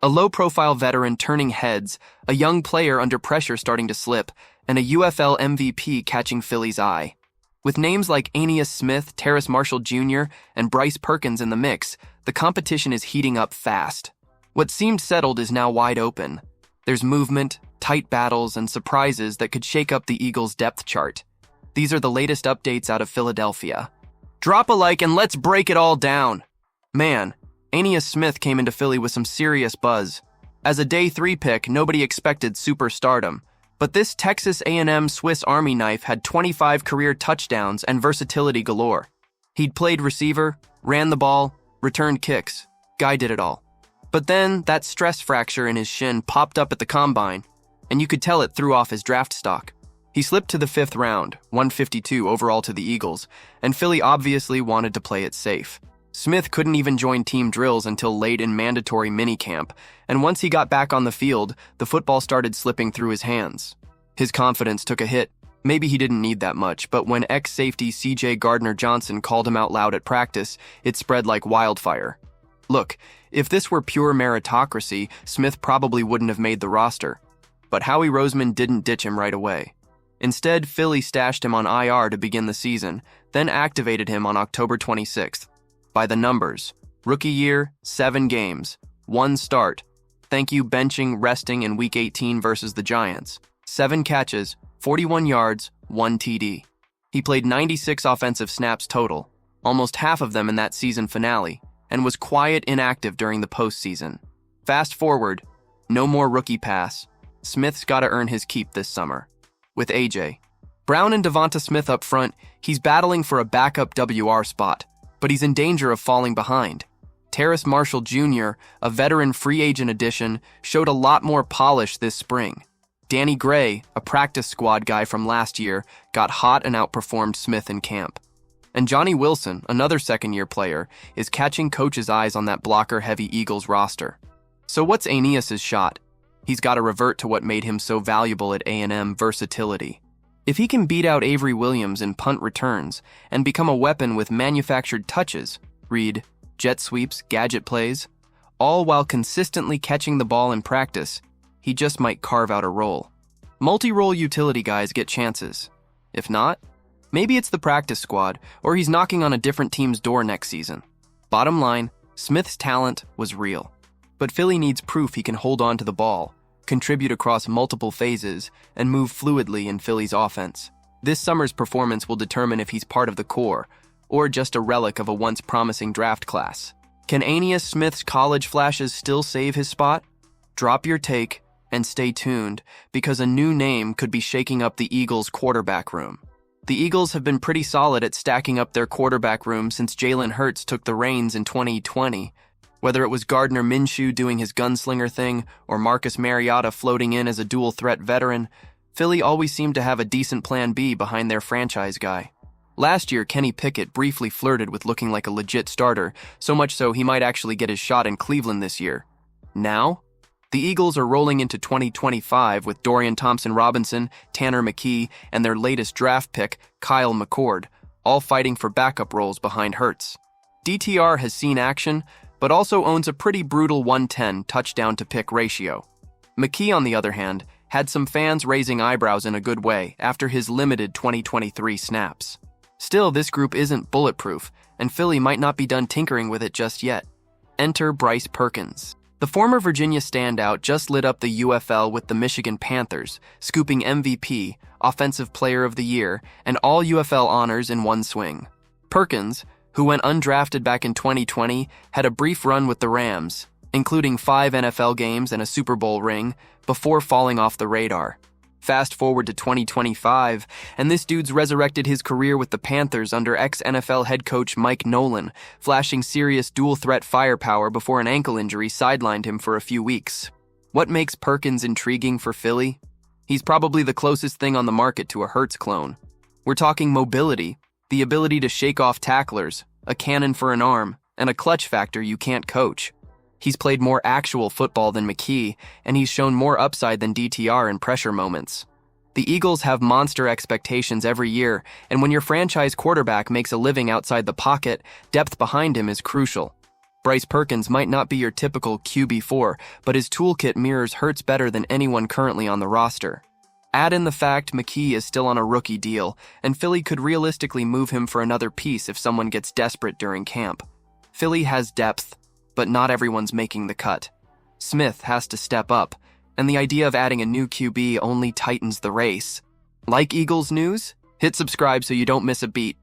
A low-profile veteran turning heads, a young player under pressure starting to slip, and a UFL MVP catching Philly's eye. With names like Aeneas Smith, Terrace Marshall Jr., and Bryce Perkins in the mix, the competition is heating up fast. What seemed settled is now wide open. There's movement, tight battles, and surprises that could shake up the Eagles' depth chart. These are the latest updates out of Philadelphia. Drop a like and let's break it all down. Man, Aeneas Smith came into Philly with some serious buzz. As a day 3 pick, nobody expected superstardom. But this Texas A&M Swiss Army knife had 25 career touchdowns and versatility galore. He'd played receiver, ran the ball, returned kicks. Guy did it all. But then that stress fracture in his shin popped up at the combine, and you could tell it threw off his draft stock. He slipped to the 5th round, 152 overall to the Eagles, and Philly obviously wanted to play it safe. Smith couldn't even join team drills until late in mandatory minicamp, and once he got back on the field, the football started slipping through his hands. His confidence took a hit. Maybe he didn't need that much, but when ex-safety C.J. Gardner-Johnson called him out loud at practice, it spread like wildfire. Look, if this were pure meritocracy, Smith probably wouldn't have made the roster. But Howie Roseman didn't ditch him right away. Instead, Philly stashed him on IR to begin the season, then activated him on October 26th. By the numbers, rookie year, 7 games, 1 start. Thank you benching, resting in Week 18 versus the Giants. 7 catches, 41 yards, 1 TD. He played 96 offensive snaps total, almost half of them in that season finale, and was quiet inactive during the postseason. Fast forward, no more rookie pass. Smith's got to earn his keep this summer. With A.J. Brown and Devonta Smith up front, he's battling for a backup WR spot, but he's in danger of falling behind. Terrace Marshall Jr., a veteran free agent addition, showed a lot more polish this spring. Danny Gray, a practice squad guy from last year, got hot and outperformed Smith in camp. And Johnny Wilson, another second-year player, is catching coaches' eyes on that blocker-heavy Eagles roster. So what's Aeneas' shot? He's got to revert to what made him so valuable at A&M, versatility. If he can beat out Avery Williams in punt returns and become a weapon with manufactured touches, read jet sweeps, gadget plays, all while consistently catching the ball in practice, he just might carve out a role. Multi-role utility guys get chances. If not, maybe it's the practice squad, or he's knocking on a different team's door next season. Bottom line, Smith's talent was real. But Philly needs proof he can hold on to the ball, contribute across multiple phases, and move fluidly in Philly's offense. This summer's performance will determine if he's part of the core, or just a relic of a once promising draft class. Can Aeneas Smith's college flashes still save his spot? Drop your take and stay tuned, because a new name could be shaking up the Eagles' quarterback room. The Eagles have been pretty solid at stacking up their quarterback room since Jalen Hurts took the reins in 2020. Whether it was Gardner Minshew doing his gunslinger thing or Marcus Mariota floating in as a dual-threat veteran, Philly always seemed to have a decent plan B behind their franchise guy. Last year, Kenny Pickett briefly flirted with looking like a legit starter, so much so he might actually get his shot in Cleveland this year. Now, the Eagles are rolling into 2025 with Dorian Thompson-Robinson, Tanner McKee, and their latest draft pick, Kyle McCord, all fighting for backup roles behind Hurts. DTR has seen action, but also owns a pretty brutal 110 touchdown-to-pick ratio. McKee, on the other hand, had some fans raising eyebrows in a good way after his limited 2023 snaps. Still, this group isn't bulletproof, and Philly might not be done tinkering with it just yet. Enter Bryce Perkins. The former Virginia standout just lit up the UFL with the Michigan Panthers, scooping MVP, Offensive Player of the Year, and all UFL honors in one swing. Perkins, who went undrafted back in 2020, had a brief run with the Rams, including 5 NFL games and a Super Bowl ring, before falling off the radar. Fast forward to 2025, and this dude's resurrected his career with the Panthers under ex-NFL head coach Mike Nolan, flashing serious dual-threat firepower before an ankle injury sidelined him for a few weeks. What makes Perkins intriguing for Philly? He's probably the closest thing on the market to a Hurts clone. We're talking mobility, the ability to shake off tacklers, a cannon for an arm, and a clutch factor you can't coach. He's played more actual football than McKee, and he's shown more upside than DTR in pressure moments. The Eagles have monster expectations every year, and when your franchise quarterback makes a living outside the pocket, depth behind him is crucial. Bryce Perkins might not be your typical QB4, but his toolkit mirrors Hurts better than anyone currently on the roster. Add in the fact McKee is still on a rookie deal, and Philly could realistically move him for another piece if someone gets desperate during camp. Philly has depth, but not everyone's making the cut. Smith has to step up, and the idea of adding a new QB only tightens the race. Like Eagles news? Hit subscribe so you don't miss a beat.